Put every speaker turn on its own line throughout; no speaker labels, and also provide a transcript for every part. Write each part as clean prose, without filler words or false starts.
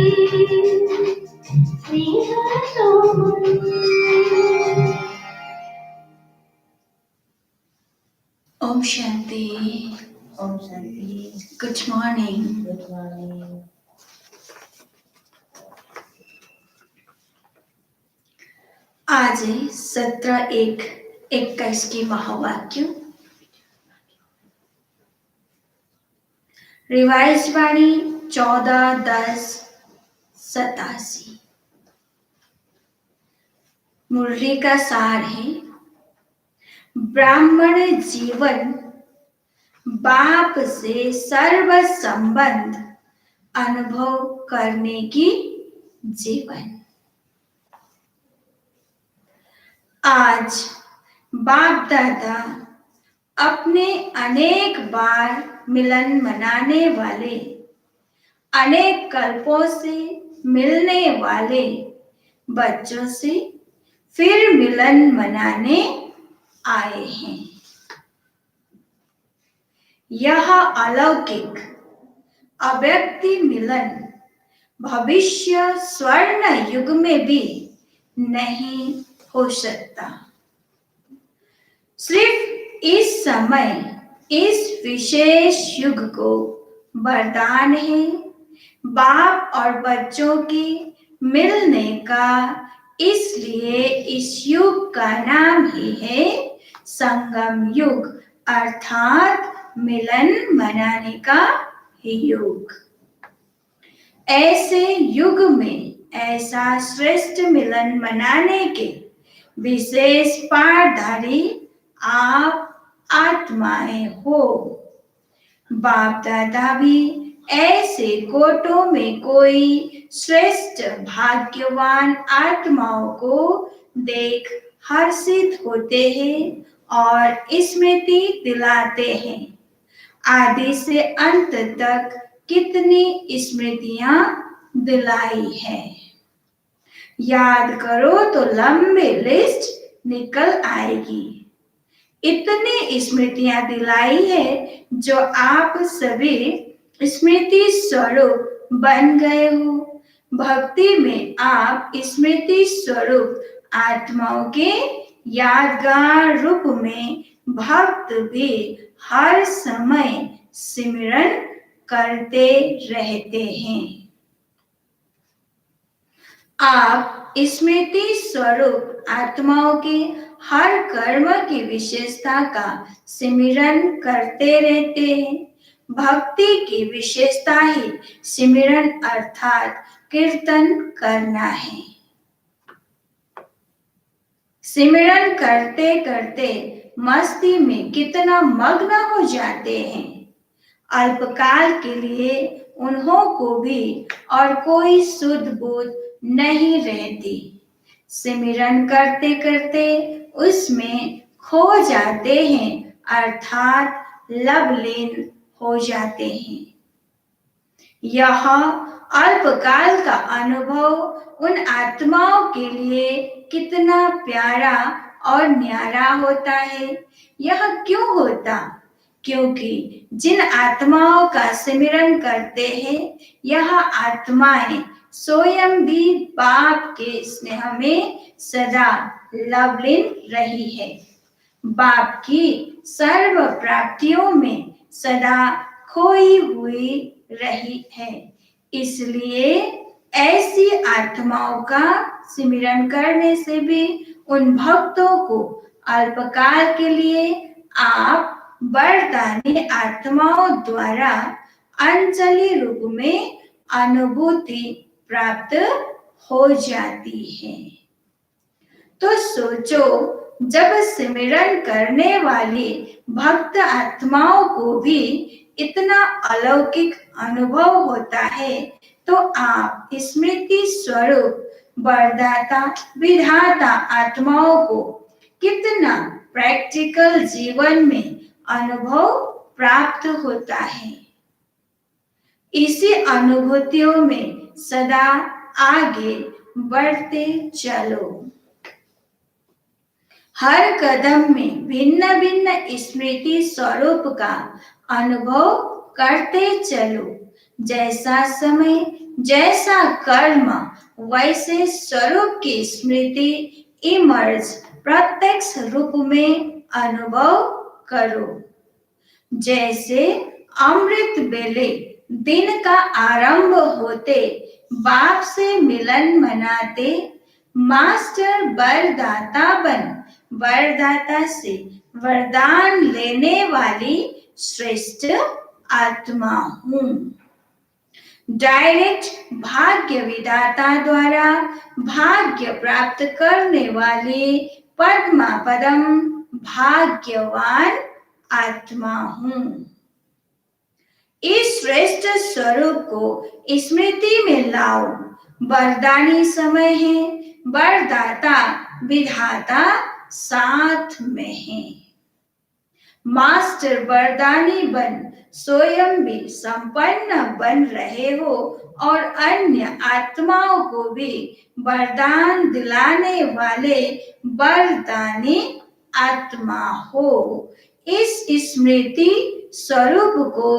ओम शांति।
ओम शांति।
Good morning.
Good morning.
आज 17/1/21 की महावाक्य। रिवाइज वाणी 14/10/87। मुरली का सार है, ब्राह्मण जीवन बाप से सर्व संबंध अनुभव करने की जीवन। आज बाप दादा अपने अनेक बार मिलन मनाने वाले, अनेक कल्पों से मिलने वाले बच्चों से फिर मिलन मनाने आए हैं। यह अलौकिक अव्यक्ति मिलन भविष्य स्वर्ण युग में भी नहीं हो सकता। सिर्फ इस समय इस विशेष युग को वरदान है बाप और बच्चों की मिलने का, इसलिए इस युग का नाम ही है संगम युग, अर्थात मिलन मनाने का युग। ऐसे युग में ऐसा श्रेष्ठ मिलन मनाने के विशेष पारधारी आप आत्माएं हो। बाप दादा भी ऐसे कोटों में कोई श्रेष्ठ भाग्यवान आत्माओं को देख हर्षित होते हैं और स्मृति दिलाते हैं। आदि से अंत तक कितनी स्मृतियां दिलाई है, याद करो तो लंबी लिस्ट निकल आएगी। इतनी स्मृतियां दिलाई है जो आप सभी स्मृति स्वरूप बन गए हो। भक्ति में आप स्मृति स्वरूप आत्माओं के यादगार रूप में भक्त भी हर समय सिमरन करते रहते हैं। आप स्मृति स्वरूप आत्माओं के हर कर्म की विशेषता का सिमरन करते रहते हैं। भक्ति की विशेषता ही सिमरन अर्थात कीर्तन करना है। सिमरन करते करते मस्ती में कितना मग्न हो जाते हैं। अल्पकाल के लिए उन्हों को भी और कोई सुध बुध नहीं रहती। सिमरन करते करते उसमें खो जाते हैं, अर्थात लवलीन हो जाते हैं। यह अल्पकाल का अनुभव उन आत्माओं के लिए कितना प्यारा और न्यारा होता है। यह क्यों होता? क्योंकि जिन आत्माओं का सिमरन करते हैं, यह आत्माएं स्वयं भी बाप के स्नेह में सदा लवलीन रही है, बाप की सर्व प्राप्तियों में सदा खोई हुई रही है। इसलिए ऐसी आत्माओं का सिमरन करने से भी उन भक्तों को अल्पकाल के लिए आप वरदानी आत्माओं द्वारा अंजलि रूप में अनुभूति प्राप्त हो जाती है। तो सोचो, जब सिमरन करने वाली भक्त आत्माओं को भी इतना अलौकिक अनुभव होता है, तो आप स्मृति स्वरूप वरदाता विधाता आत्माओं को कितना प्रैक्टिकल जीवन में अनुभव प्राप्त होता है। इसी अनुभूतियों में सदा आगे बढ़ते चलो। हर कदम में भिन्न भिन्न स्मृति स्वरूप का अनुभव करते चलो। जैसा समय जैसा कर्म वैसे स्वरूप की स्मृति इमर्ज प्रत्यक्ष रूप में अनुभव करो। जैसे अमृत बेले दिन का आरंभ होते बाप से मिलन मनाते, मास्टर वरदाता बन वरदाता से वरदान लेने वाली श्रेष्ठ आत्मा हूँ। डायरेक्ट भाग्य विधाता द्वारा भाग्य प्राप्त करने वाली पद्मा पदम भाग्यवान आत्मा हूँ। इस श्रेष्ठ स्वरूप को स्मृति में लाओ। वरदानी समय है, वरदाता विधाता साथ में है। मास्टर वरदानी बन स्वयं भी संपन्न बन रहे हो और अन्य आत्माओं को भी वरदान दिलाने वाले वरदानी आत्मा हो। इस स्मृति स्वरूप को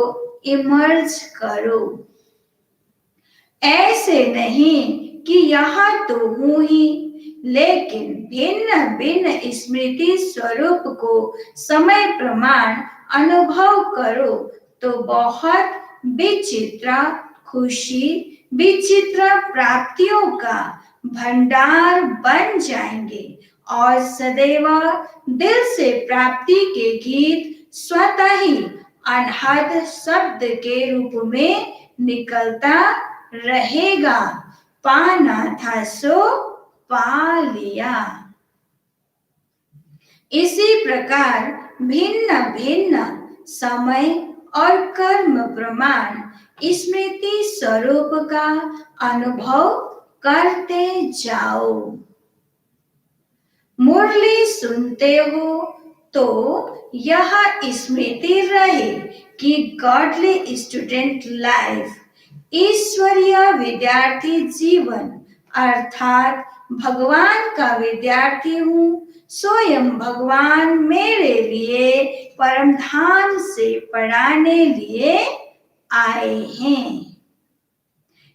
इमर्ज करो। ऐसे नहीं कि यह तो हूं ही, लेकिन भिन्न भिन्न स्मृति स्वरूप को समय प्रमाण अनुभव करो तो बहुत विचित्र खुशी, विचित्र प्राप्तियों का भंडार बन जाएंगे और सदैव दिल से प्राप्ति के गीत स्वतः ही अनहद शब्द के रूप में निकलता रहेगा। पाना था सो पा लिया। इसी प्रकार भिन्न भिन्न समय और कर्म प्रमाण स्मृति स्वरूप का अनुभव करते जाओ। मुरली सुनते हो तो यह स्मृति रहे कि गॉडली स्टूडेंट लाइफ, ईश्वरीय विद्यार्थी जीवन अर्थात भगवान का विद्यार्थी हूँ। स्वयं भगवान मेरे लिए परमधाम से पढ़ाने लिए आए हैं।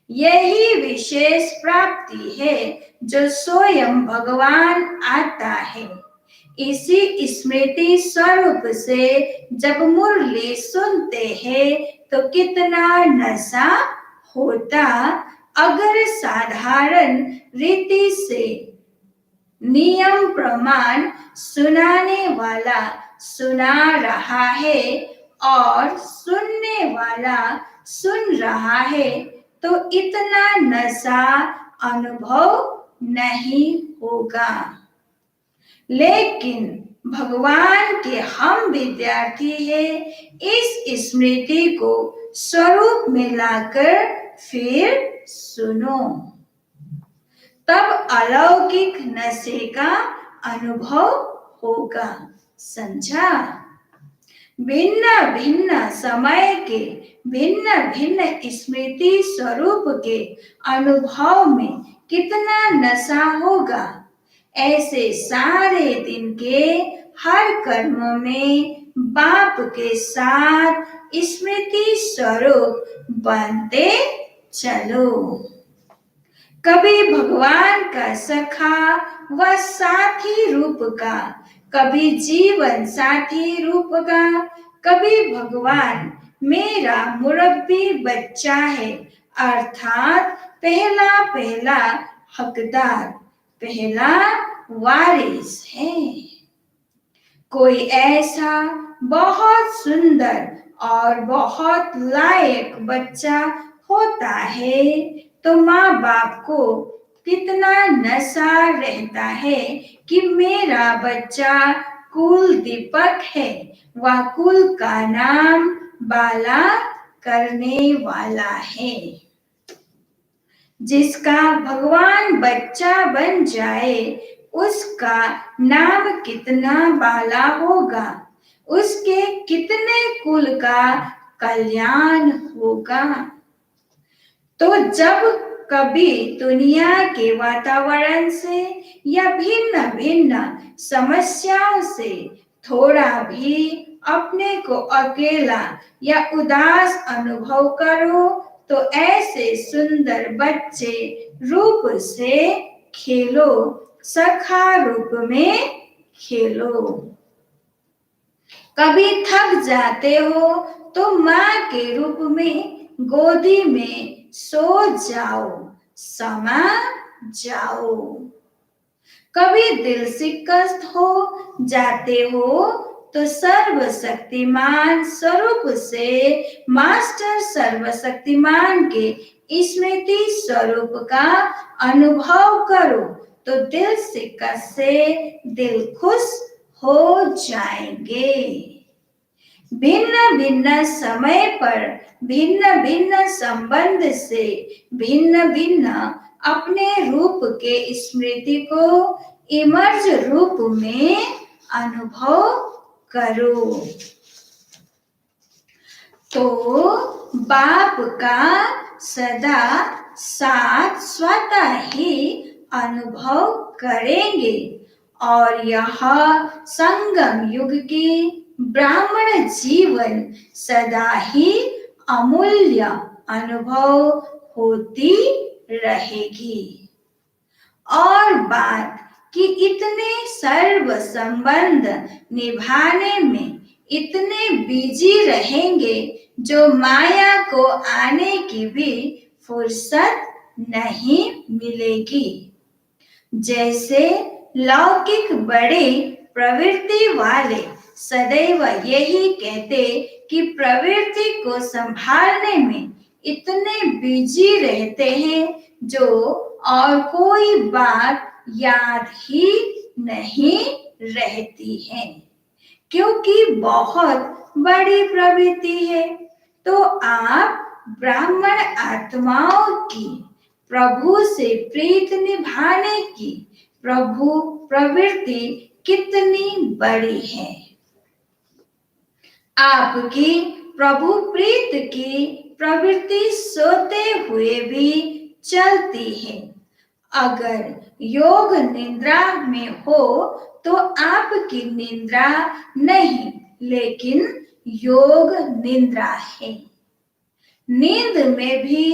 यही विशेष प्राप्ति है जो स्वयं भगवान आता है। इसी स्मृति स्वरूप से जब मुरली सुनते हैं तो कितना नशा होता अगर साधारण रीति से नियम प्रमाण सुनाने वाला सुना रहा है और सुनने वाला सुन रहा है तो इतना नशा अनुभव नहीं होगा। लेकिन भगवान के हम विद्यार्थी हैं, इस स्मृति को स्वरूप में लाकर फिर सुनो, तब अलौकिक नशे का अनुभव होगा। समझा? भिन्न भिन्न समय के भिन्न भिन्न स्मृति स्वरूप के अनुभव में कितना नशा होगा। ऐसे सारे दिन के हर कर्म में बाप के साथ स्मृति स्वरूप बनते चलो। कभी भगवान का सखा व साथी रूप का, कभी जीवन साथी रूप का, कभी भगवान मेरा मुरब्बी बच्चा है अर्थात पहला पहला हकदार, पहला वारिस है। कोई ऐसा बहुत सुंदर और बहुत लायक बच्चा होता है तो माँ बाप को कितना नशा रहता है कि मेरा बच्चा कुल दीपक है, वह कुल का नाम बाला करने वाला है। जिसका भगवान बच्चा बन जाए उसका नाम कितना बाला होगा, उसके कितने कुल का कल्याण होगा। तो जब कभी दुनिया के वातावरण से या भिन्न भिन्न समस्याओं से थोड़ा भी अपने को अकेला या उदास अनुभव करो तो ऐसे सुंदर बच्चे रूप से खेलो, सखा रूप में खेलो। कभी थक जाते हो तो माँ के रूप में गोदी में सो जाओ, समा जाओ। कभी दिल शिकस्त हो जाते हो तो सर्वशक्तिमान स्वरूप से मास्टर सर्वशक्तिमान के स्मृति स्वरूप का अनुभव करो, तो दिल शिकस्त से दिल खुश हो जाएंगे। भिन्न भिन्न समय पर भिन्न भिन्न संबंध से भिन्न भिन्न अपने रूप के स्मृति को इमर्ज रूप में अनुभव करो। तो बाप का सदा साथ स्वतः ही अनुभव करेंगे और यह संगम युग की ब्राह्मण जीवन सदा ही अमूल्य अनुभव होती रहेगी। और बात कि इतने सर्व संबंध निभाने में इतने बिजी रहेंगे जो माया को आने की भी फुर्सत नहीं मिलेगी। जैसे लौकिक बड़े प्रवृत्ति वाले सदैव यही कहते कि प्रवृत्ति को संभालने में इतने बिजी रहते हैं जो और कोई बात याद ही नहीं रहती है, क्योंकि बहुत बड़ी प्रवृत्ति है। तो आप ब्राह्मण आत्माओं की प्रभु से प्रीत निभाने की प्रभु प्रवृत्ति कितनी बड़ी है। आपकी प्रभु प्रीत की प्रवृत्ति सोते हुए भी चलती है। अगर योग निद्रा में हो तो आपकी निद्रा नहीं, लेकिन योग निद्रा है। नींद में भी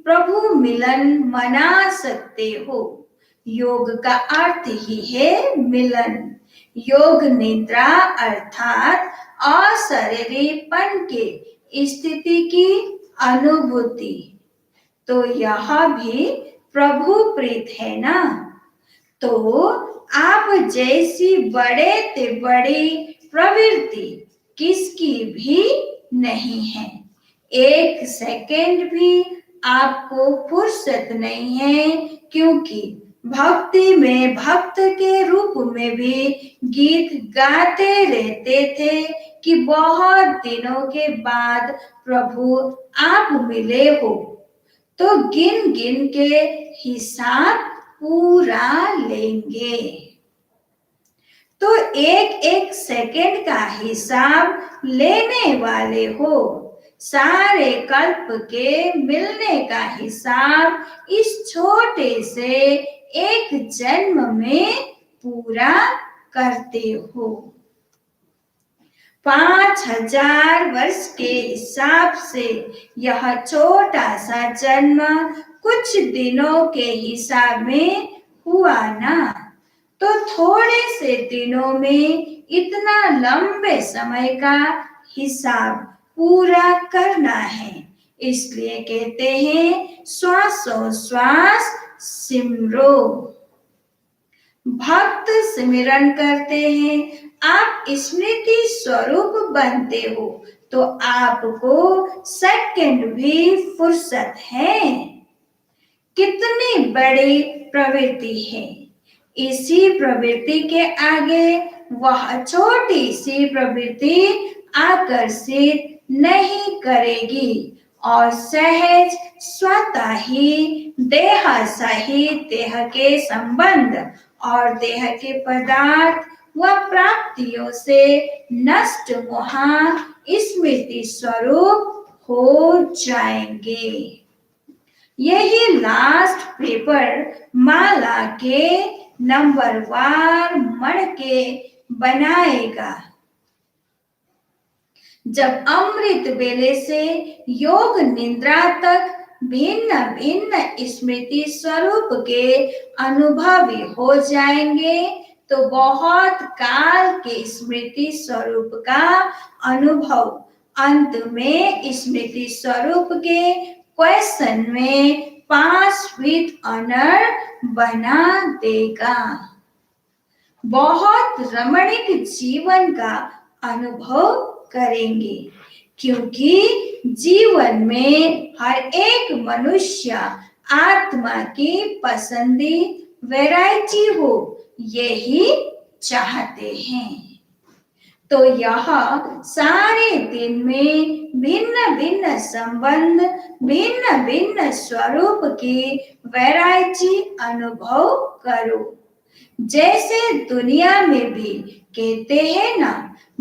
प्रभु मिलन मना सकते हो। योग का अर्थ ही है मिलन। योग निद्रा अर्थात अशरीरीपन के स्थिति की अनुभूति। तो यह भी प्रभु प्रीत है ना। तो आप जैसी बड़े ते बड़ी प्रवृत्ति किसकी भी नहीं है। एक सेकंड भी आपको फुर्सत नहीं है, क्योंकि भक्ति में भक्त के रूप में भी गीत गाते रहते थे कि बहुत दिनों के बाद प्रभु आप मिले हो, तो गिन गिन के हिसाब पूरा लेंगे। तो एक एक सेकंड का हिसाब लेने वाले हो। सारे कल्प के मिलने का हिसाब इस छोटे से एक जन्म में पूरा करते हो। 5000 वर्ष के हिसाब से यह छोटा सा जन्म कुछ दिनों के हिसाब में हुआ ना। तो थोड़े से दिनों में इतना लंबे समय का हिसाब पूरा करना है। इसलिए कहते हैं श्वासों श्वास सिमरो। भक्त सिमरन करते हैं, आप स्मृति स्वरूप बनते हो, तो आपको सेकंड भी फुर्सत है। कितनी बड़ी प्रवृत्ति है। इसी प्रवृत्ति के आगे वह छोटी सी प्रवृत्ति आकर्षित नहीं करेगी और सहज स्वतः ही देह सहित देह के संबंध और देह के पदार्थ व प्राप्तियों से नष्ट मोहा स्मृति स्वरूप हो जाएंगे। यही लास्ट पेपर माला के नंबरवार मण के बनाएगा। जब अमृत बेले से योग निद्रा तक भिन्न भिन्न स्मृति स्वरूप के अनुभवी हो जाएंगे तो बहुत काल के स्मृति स्वरूप का अनुभव अंत में स्मृति स्वरूप के क्वेश्चन में पास विद ऑनर बना देगा। बहुत रमणीक जीवन का अनुभव करेंगे क्योंकि जीवन में हर एक मनुष्य आत्मा की पसंदी वैरायटी हो यही चाहते हैं। तो यह सारे दिन में भिन्न भिन्न संबंध भिन्न भिन्न स्वरूप की वैरायटी अनुभव करो। जैसे दुनिया में भी कहते हैं ना,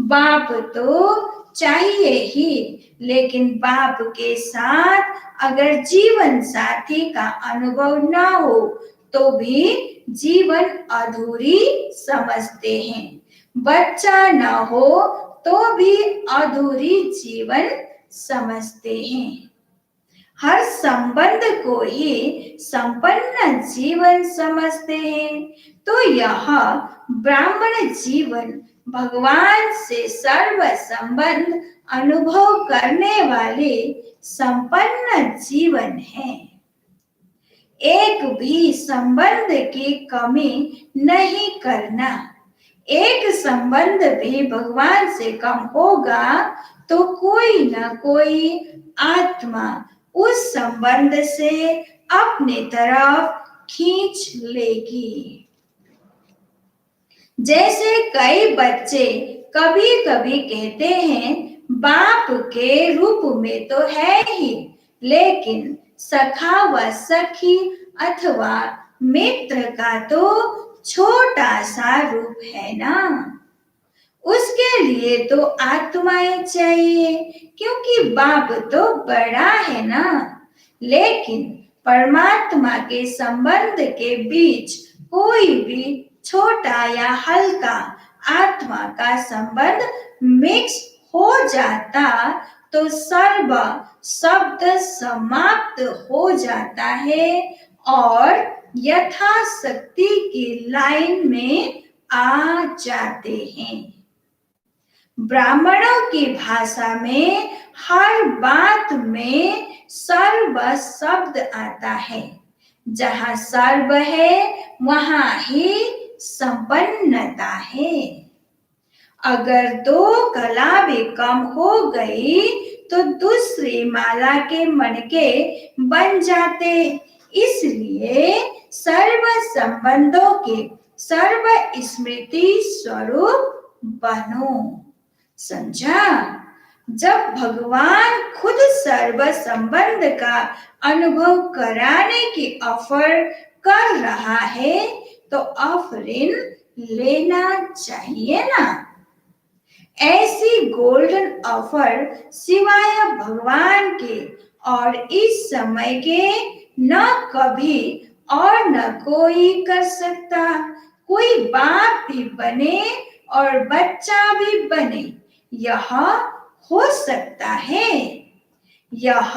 बाप तो चाहिए ही, लेकिन बाप के साथ अगर जीवन साथी का अनुभव ना हो तो भी जीवन अधूरी समझते हैं। बच्चा ना हो तो भी अधूरी जीवन समझते हैं। हर संबंध को ही संपन्न जीवन समझते हैं। तो यह ब्राह्मण जीवन भगवान से सर्व संबंध अनुभव करने वाले संपन्न जीवन है। एक भी संबंध की कमी नहीं करना। एक संबंध भी भगवान से कम होगा तो कोई ना कोई आत्मा उस संबंध से अपने तरफ खींच लेगी। जैसे कई बच्चे कभी कभी कहते हैं बाप के रूप में तो है ही, लेकिन सखा व सखी अथवा मित्र का तो छोटा सा रूप है ना। उसके लिए तो आत्माएं चाहिए क्योंकि बाप तो बड़ा है ना। लेकिन परमात्मा के संबंध के बीच कोई भी छोटा या हल्का आत्मा का संबंध मिक्स हो जाता तो सर्व शब्द समाप्त हो जाता है और यथाशक्ति की लाइन में आ जाते हैं। ब्राह्मणों की भाषा में हर बात में सर्व शब्द आता है। जहाँ सर्व है वहाँ ही संपन्नता है। अगर दो कला भी कम हो गई तो दूसरी माला के मणके बन जाते। इसलिए सर्व संबंधों के सर्व स्मृति स्वरूप बनो। समझा? जब भगवान खुद सर्व संबंध का अनुभव कराने की ऑफर कर रहा है तो ऑफरिंग लेना चाहिए ना। ऐसी गोल्डन ऑफर सिवाय भगवान के और इस समय के न कभी और न कोई कर सकता। कोई बाप भी बने और बच्चा भी बने, यह हो सकता है। यह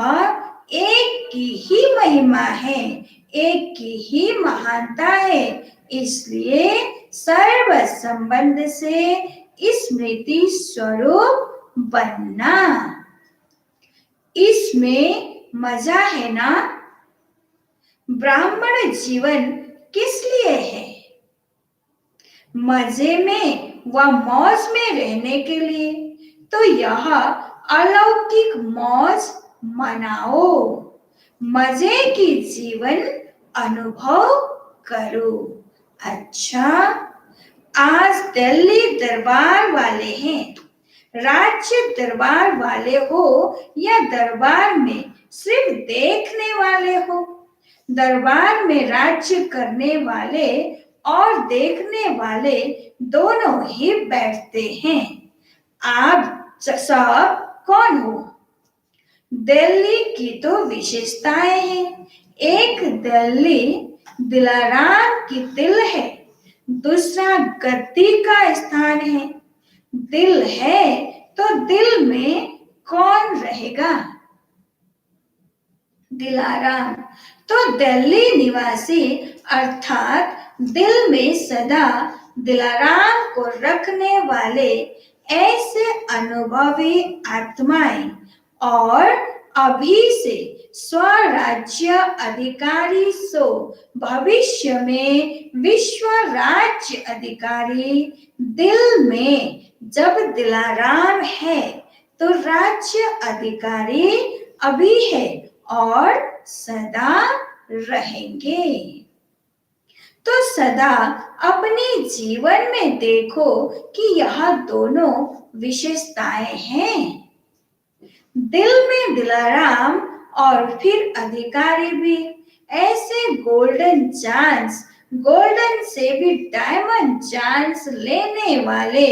एक की ही महिमा है, एक की ही महानता है। इसलिए सर्व संबंध से स्मृति स्वरूप बनना, इसमें मजा है ना। ब्राह्मण जीवन किस लिए है? मजे में व मौज में रहने के लिए। तो यह अलौकिक मौज मनाओ, मजे की जीवन अनुभव करो। अच्छा, आज दिल्ली दरबार वाले हैं, राज्य दरबार वाले हो या दरबार में सिर्फ देखने वाले हो। दरबार में राज्य करने वाले और देखने वाले दोनों ही बैठते हैं। आप सब कौन हो? दिल्ली की तो विशेषताएं हैं। एक दिल्ली दिलाराम की दिल है, दूसरा गद्दी का स्थान है। दिल है तो दिल में कौन रहेगा? दिलाराम तो दिल्ली निवासी अर्थात दिल में सदा दिलाराम को रखने वाले ऐसे अनुभवी आत्माएं और अभी से स्वराज्य अधिकारी सो भविष्य में विश्व राज्य अधिकारी। दिल में जब दिलाराम है तो राज्य अधिकारी अभी है और सदा रहेंगे। तो सदा अपने जीवन में देखो कि यह दोनों विशेषताएं हैं। दिल में दिलाराम और फिर अधिकारी भी। ऐसे गोल्डन चांस, गोल्डन से भी डायमंड चांस लेने वाले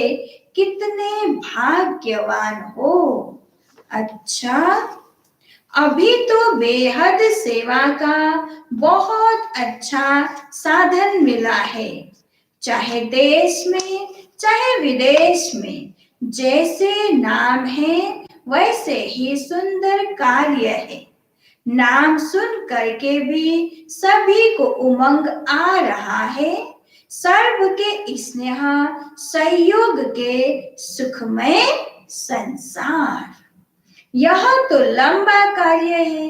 कितने भाग्यवान हो। अच्छा, अभी तो बेहद सेवा का बहुत अच्छा साधन मिला है, चाहे देश में चाहे विदेश में। जैसे नाम है वैसे ही सुंदर कार्य है। नाम सुन करके भी सभी को उमंग आ रहा है। सर्व के स्नेह सहयोग के सुखमय संसार। यह तो लंबा कार्य है,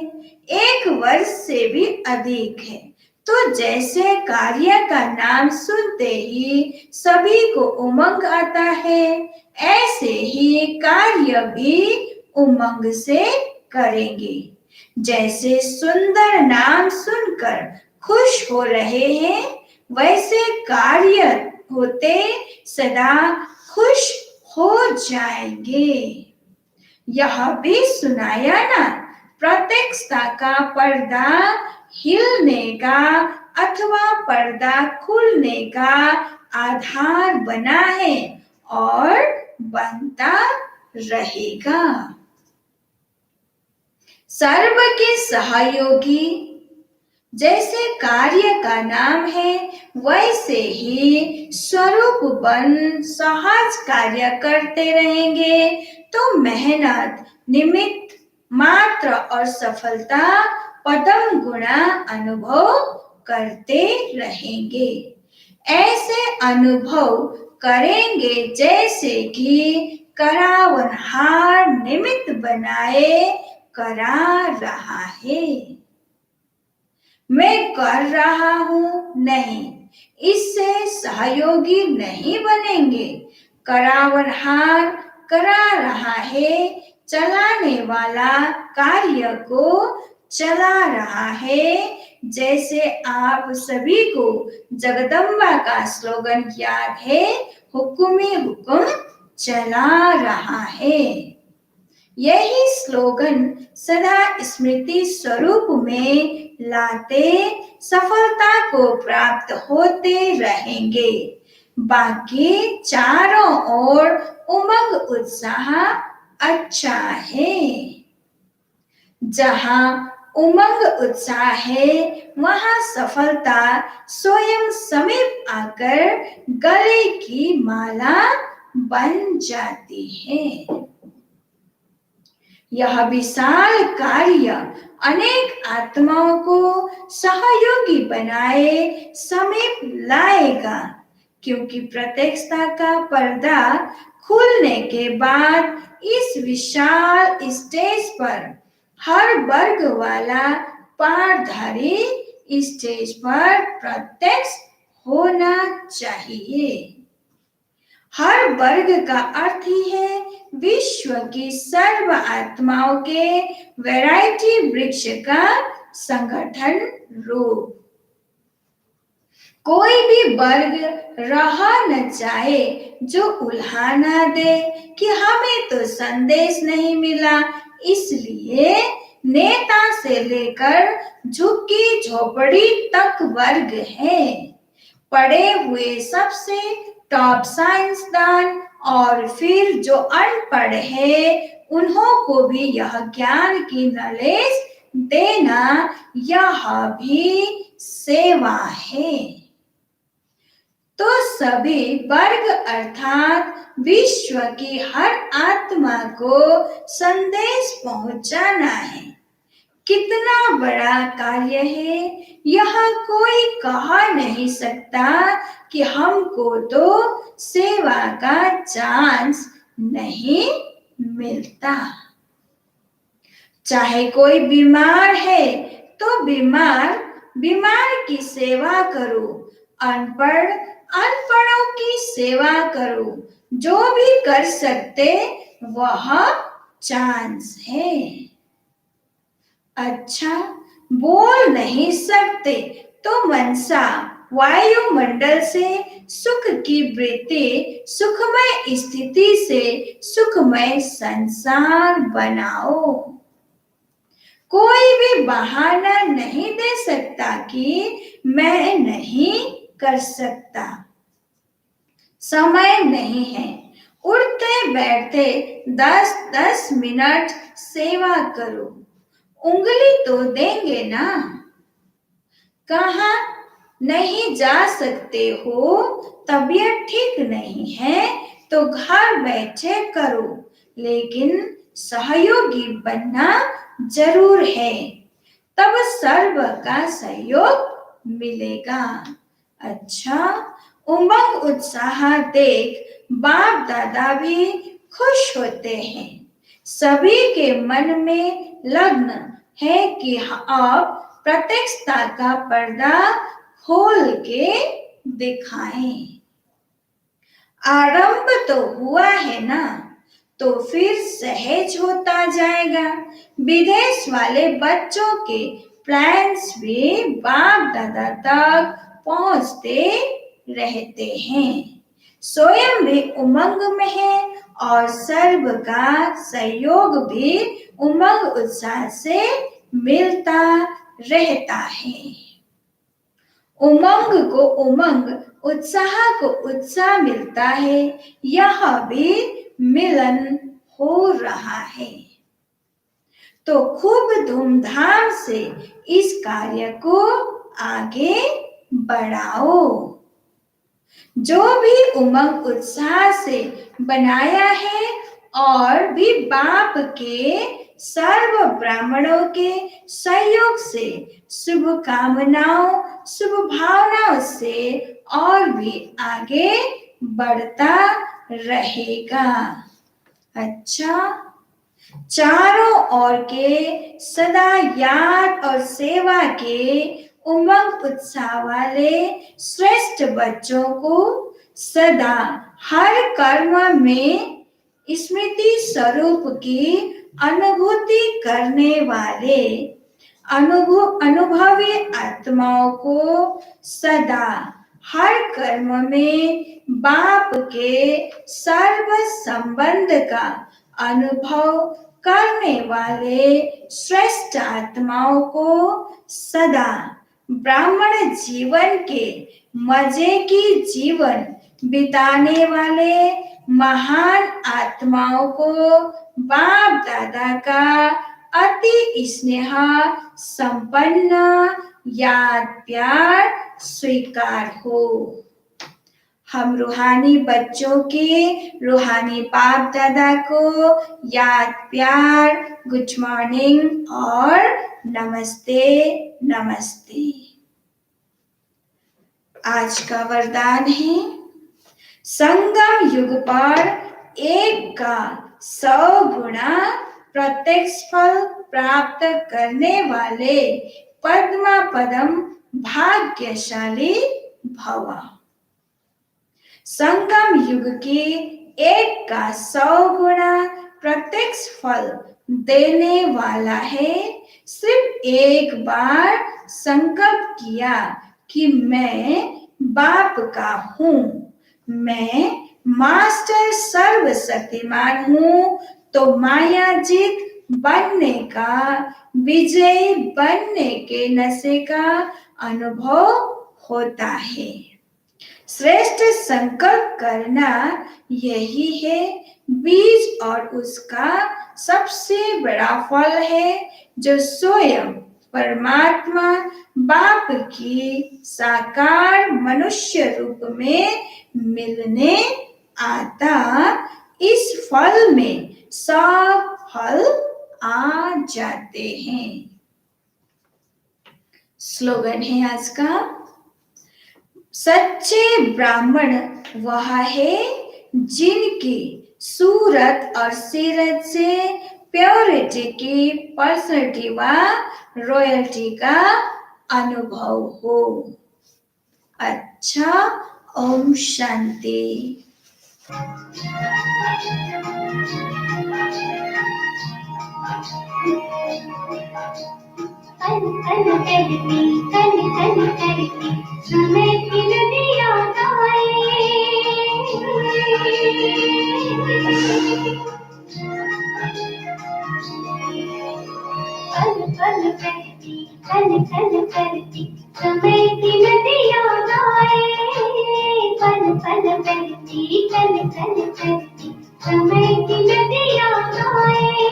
1 वर्ष से भी अधिक है। तो जैसे कार्य का नाम सुनते ही सभी को उमंग आता है, ऐसे ही कार्य भी उमंग से करेंगे। जैसे सुंदर नाम सुनकर खुश हो रहे हैं, वैसे कार्य होते सदा खुश हो जाएंगे। यह भी सुनाया ना, प्रत्यक्षता का पर्दा हिलने का अथवा पर्दा खुलने का आधार बना है और बनता रहेगा। सर्व के सहयोगी, जैसे कार्य का नाम है वैसे ही स्वरूप बन सहज कार्य करते रहेंगे तो मेहनत निमित्त मात्र और सफलता पदम गुणा अनुभव करते रहेंगे। ऐसे अनुभव करेंगे जैसे कि करावनहार निमित्त बनाए करा रहा है। मैं कर रहा हूं नहीं, इससे सहयोगी नहीं बनेंगे। करावनहार करा रहा है, चलाने वाला कार्य को चला रहा है। जैसे आप सभी को जगदम्बा का स्लोगन याद है, हुक्म हुक्म चला रहा है। यही स्लोगन सदा स्मृति स्वरूप में लाते सफलता को प्राप्त होते रहेंगे। बाकी चारों ओर उमंग उत्साह अच्छा है। जहां उमंग उत्साह है वहां सफलता स्वयं समीप आकर गले की माला बन जाती है। यह विशाल कार्य अनेक आत्माओं को सहयोगी बनाए समीप लाएगा, क्योंकि प्रत्यक्षता का पर्दा खुलने के बाद इस विशाल स्टेज पर हर वर्ग वाला पारधारी स्टेज पर प्रत्यक्ष होना चाहिए। हर वर्ग का अर्थ ही है विश्व की सर्व आत्माओं के वैरायटी वृक्ष का संगठन रूप। कोई भी वर्ग रहा न चाहे जो उल्हाना दे कि हमें तो संदेश नहीं मिला, इसलिए नेता से लेकर झुग्गी झोपड़ी तक वर्ग है। पढ़े हुए सबसे टॉप साइंसदान और फिर जो अनपढ़ है उन्हों को भी यह ज्ञान की नॉलेज देना, यह भी सेवा है। तो सभी वर्ग अर्थात विश्व की हर आत्मा को संदेश पहुंचाना है। कितना बड़ा कार्य है, यह कोई कहा नहीं सकता कि हमको तो सेवा का चांस नहीं मिलता। चाहे कोई बीमार है तो बीमार की सेवा करो, अनपढ़ अनपढ़ों की सेवा करो, जो भी कर सकते वह चांस है। अच्छा, बोल नहीं सकते तो मनसा वायुमंडल से सुख की वृत्ति, सुखमय स्थिति से सुखमय संसार बनाओ। कोई भी बहाना नहीं दे सकता कि मैं नहीं कर सकता, समय नहीं है। उठते बैठते 10-10 मिनट सेवा करो, उंगली तो देंगे ना। कहाँ नहीं जा सकते हो, तबीयत ठीक नहीं है तो घर बैठे करो, लेकिन सहयोगी बनना जरूर है, तब सर्व का सहयोग मिलेगा। अच्छा, उमंग उत्साह देख बाप दादा भी खुश होते हैं। सभी के मन में लग्न है कि अब प्रत्यक्षता का पर्दा खोल के दिखाएं। आरंभ तो हुआ है ना, तो फिर सहज होता जाएगा। विदेश वाले बच्चों के प्लान्स भी बाप दादा तक पहुंचते रहते हैं। स्वयं भी उमंग में है और सर्व का सहयोग भी उमंग उत्साह से मिलता रहता है। उमंग को उमंग, उत्साह को उत्साह मिलता है, यह भी मिलन हो रहा है। तो खूब धूमधाम से इस कार्य को आगे बढ़ाओ। जो भी उमंग उत्साह से बनाया है और भी बाप के सर्व ब्राह्मणों के सहयोग से, शुभकामनाओं शुभ भावनाओं से और भी आगे बढ़ता रहेगा। अच्छा, चारों ओर के सदा याद और सेवा के उमंग उत्साह वाले श्रेष्ठ बच्चों को सदा हर कर्म में स्मृति स्वरूप की अनुभूति करने वाले अनुभवी आत्माओं को सदा हर कर्म में बाप के सर्व संबंध का अनुभव करने वाले श्रेष्ठ आत्माओं को सदा ब्राह्मण जीवन के मजे की जीवन बिताने वाले महान आत्माओं को बाप दादा का अति स्नेह संपन्न याद प्यार स्वीकार हो। हम रूहानी बच्चों के रूहानी बाप दादा को याद प्यार, गुड मॉर्निंग और नमस्ते नमस्ते। आज का वरदान है, संगम युग पर 1 का 100 गुना प्रत्यक्ष फल प्राप्त करने वाले पद्मा पदम भाग्यशाली भव। संगम युग की 1 का 100 गुना प्रत्यक्ष फल देने वाला है। सिर्फ एक बार संकल्प किया कि मैं बाप का हूँ, मैं मास्टर सर्वशक्तिमान हूँ, तो मायाजीत बनने का, विजयी बनने के नशे का अनुभव होता है। श्रेष्ठ संकल्प करना यही है बीज, और उसका सबसे बड़ा फल है जो स्वयं परमात्मा बाप की साकार मनुष्य रूप में मिलने आता। इस फल में सब फल आ जाते हैं। स्लोगन है आज का, सच्चे ब्राह्मण वह है जिनकी सूरत और सीरत से प्योरिटी की, पर्सनैलिटी व रॉयल्टी का अनुभव हो। अच्छा, ओम शांति।
कल कल करती, कल कल करती, समय की नदियाँ गाए। कल कल करती, कल कल करती, समय की नदियाँ गाए। कल कल करती, कल कल करती, समय की नदियाँ गाए।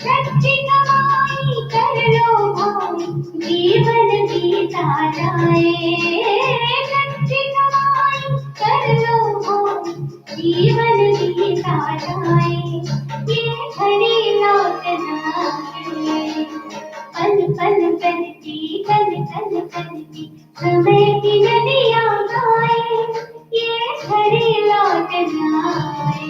सच्ची कमाई कर लो भाई, जीवन बीता जाए। सच्ची कमाई कर लो भाई, जीवन बीता जाए। ये घड़ी लौट ना आए। पल पल करती, कल कल करती, समय की नदियाँ गाए। ये घड़ी लौट ना आए।